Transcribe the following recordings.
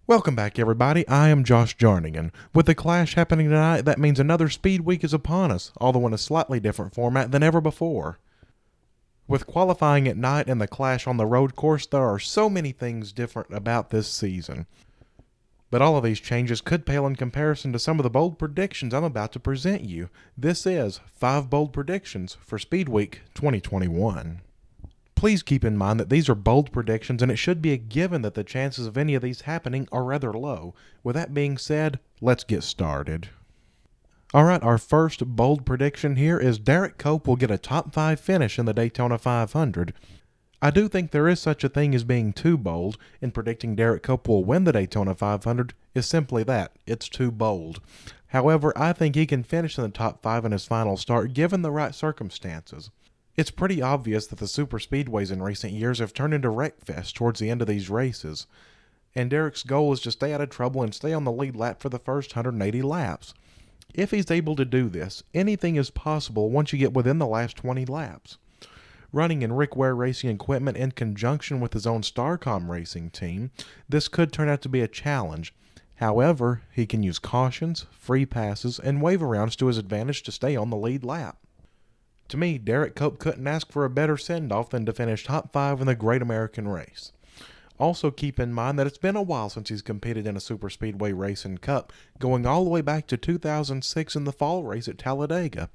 Welcome back, everybody. I am Josh Jarnagin. With the Clash happening tonight, that means another Speedweek is upon us, although in a slightly different format than ever before. With qualifying at night and the Clash on the road course, there are so many things different about this season. But all of these changes could pale in comparison to some of the bold predictions I'm about to present you. This is 5 Bold Predictions for Speedweek 2021. Please keep in mind that these are bold predictions, and it should be a given that the chances of any of these happening are rather low. With that being said, let's get started. Alright, our first bold prediction here is Derek Cope will get a top 5 finish in the Daytona 500. I do think there is such a thing as being too bold, and predicting Derek Cope will win the Daytona 500 is simply that. It's too bold. However, I think he can finish in the top 5 in his final start given the right circumstances. It's pretty obvious that the super speedways in recent years have turned into wreckfests towards the end of these races, and Derek's goal is to stay out of trouble and stay on the lead lap for the first 180 laps. If he's able to do this, anything is possible once you get within the last 20 laps. Running in Rick Ware Racing equipment in conjunction with his own Starcom racing team, this could turn out to be a challenge. However, he can use cautions, free passes, and wave-arounds to his advantage to stay on the lead lap. To me, Derek Cope couldn't ask for a better send-off than to finish top 5 in the Great American Race. Also keep in mind that it's been a while since he's competed in a super speedway race and cup, going all the way back to 2006 in the fall race at Talladega.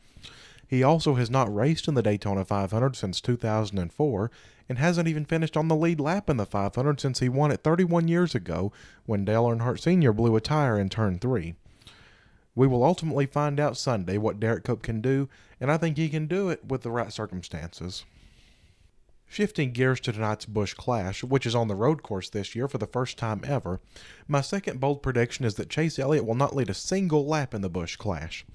He also has not raced in the Daytona 500 since 2004, and hasn't even finished on the lead lap in the 500 since he won it 31 years ago when Dale Earnhardt Sr. blew a tire in Turn 3. We will ultimately find out Sunday what Derek Cope can do, and I think he can do it with the right circumstances. Shifting gears to tonight's Busch Clash, which is on the road course this year for the first time ever, my second bold prediction is that Chase Elliott will not lead a single lap in the Busch Clash.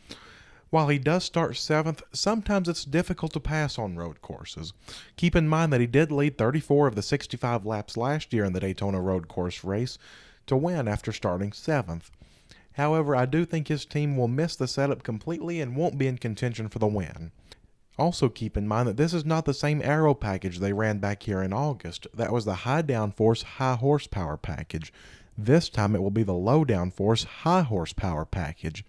While he does start 7th, sometimes it's difficult to pass on road courses. Keep in mind that he did lead 34 of the 65 laps last year in the Daytona road course race to win after starting 7th. However, I do think his team will miss the setup completely and won't be in contention for the win. Also keep in mind that this is not the same aero package they ran back here in August. That was the high downforce, high horsepower package. This time it will be the low downforce, high horsepower package.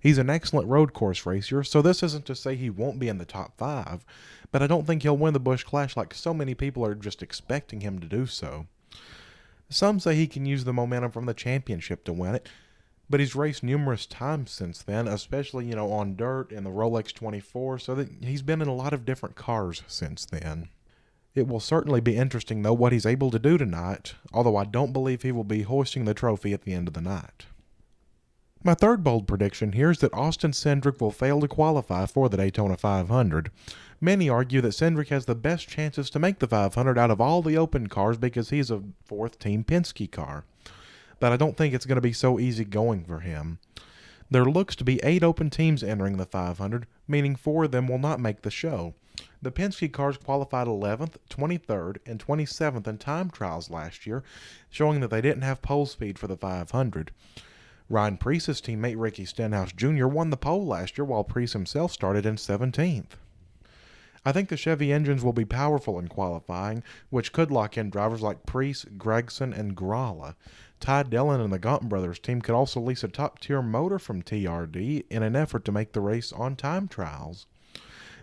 He's an excellent road course racer, so this isn't to say he won't be in the top 5, but I don't think he'll win the Busch Clash like so many people are just expecting him to do so. Some say he can use the momentum from the championship to win it, but he's raced numerous times since then, especially, on dirt and the Rolex 24, so that he's been in a lot of different cars since then. It will certainly be interesting, though, what he's able to do tonight, although I don't believe he will be hoisting the trophy at the end of the night. My third bold prediction here is that Austin Cindric will fail to qualify for the Daytona 500. Many argue that Cindric has the best chances to make the 500 out of all the open cars because he's a 4th Team Penske car. But I don't think it's going to be so easy going for him. There looks to be 8 open teams entering the 500, meaning 4 of them will not make the show. The Penske cars qualified 11th, 23rd, and 27th in time trials last year, showing that they didn't have pole speed for the 500. Ryan Preece's teammate Ricky Stenhouse Jr. won the pole last year while Preece himself started in 17th. I think the Chevy engines will be powerful in qualifying, which could lock in drivers like Preece, Gregson, and Gralla. Ty Dillon and the Gaunt Brothers team could also lease a top-tier motor from TRD in an effort to make the race on time trials.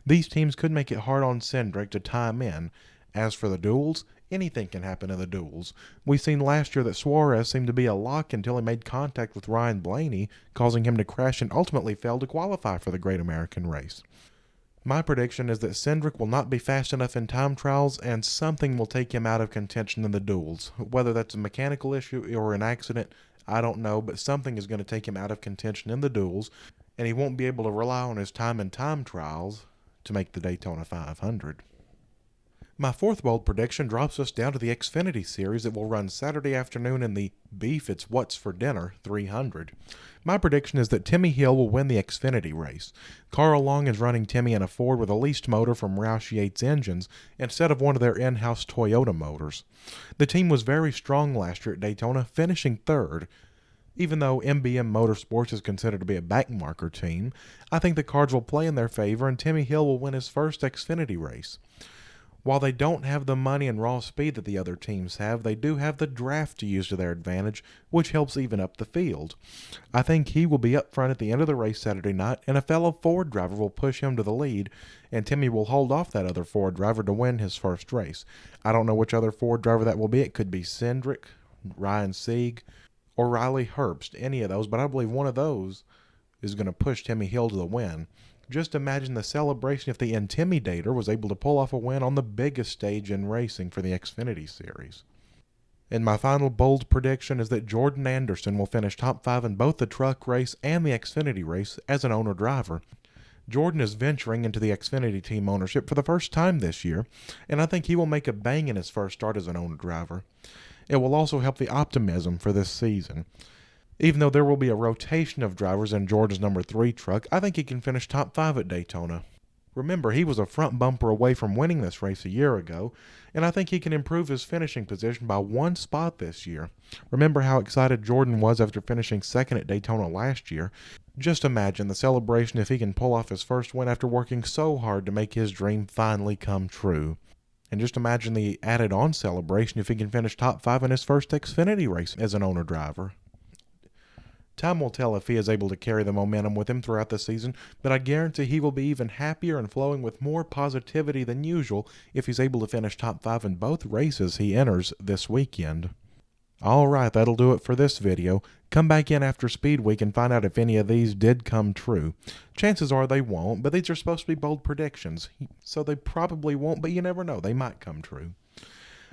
These teams could make it hard on Cindric to time in. As for the duels, anything can happen in the duels. We've seen last year that Suarez seemed to be a lock until he made contact with Ryan Blaney, causing him to crash and ultimately fail to qualify for the Great American Race. My prediction is that Cindric will not be fast enough in time trials, and something will take him out of contention in the duels. Whether that's a mechanical issue or an accident, I don't know, but something is going to take him out of contention in the duels, and he won't be able to rely on his time in time trials to make the Daytona 500. My fourth bold prediction drops us down to the Xfinity Series that will run Saturday afternoon in the Beef It's What's for Dinner 300. My prediction is that Timmy Hill will win the Xfinity race. Carl Long is running Timmy in a Ford with a leased motor from Roush Yates Engines instead of one of their in-house Toyota motors. The team was very strong last year at Daytona, finishing 3rd. Even though MBM Motorsports is considered to be a backmarker team, I think the cards will play in their favor and Timmy Hill will win his first Xfinity race. While they don't have the money and raw speed that the other teams have, they do have the draft to use to their advantage, which helps even up the field. I think he will be up front at the end of the race Saturday night, and a fellow Ford driver will push him to the lead, and Timmy will hold off that other Ford driver to win his first race. I don't know which other Ford driver that will be. It could be Cindric, Ryan Sieg, or Riley Herbst, any of those, but I believe one of those is going to push Timmy Hill to the win. Just imagine the celebration if the Intimidator was able to pull off a win on the biggest stage in racing for the Xfinity Series. And my final bold prediction is that Jordan Anderson will finish top 5 in both the truck race and the Xfinity race as an owner-driver. Jordan is venturing into the Xfinity team ownership for the first time this year, and I think he will make a bang in his first start as an owner-driver. It will also help the optimism for this season. Even though there will be a rotation of drivers in Jordan's number 3 truck, I think he can finish top 5 at Daytona. Remember, he was a front bumper away from winning this race a year ago, and I think he can improve his finishing position by 1 spot this year. Remember how excited Jordan was after finishing second at Daytona last year? Just imagine the celebration if he can pull off his first win after working so hard to make his dream finally come true. And just imagine the added-on celebration if he can finish top 5 in his first Xfinity race as an owner-driver. Time will tell if he is able to carry the momentum with him throughout the season, but I guarantee he will be even happier and flowing with more positivity than usual if he's able to finish top 5 in both races he enters this weekend. Alright, that'll do it for this video. Come back in after Speedweek and find out if any of these did come true. Chances are they won't, but these are supposed to be bold predictions, so they probably won't, but you never know, they might come true.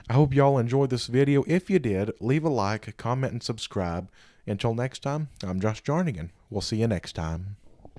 I hope y'all enjoyed this video. If you did, leave a like, comment, and subscribe. Until next time, I'm Josh Jarnagin. We'll see you next time.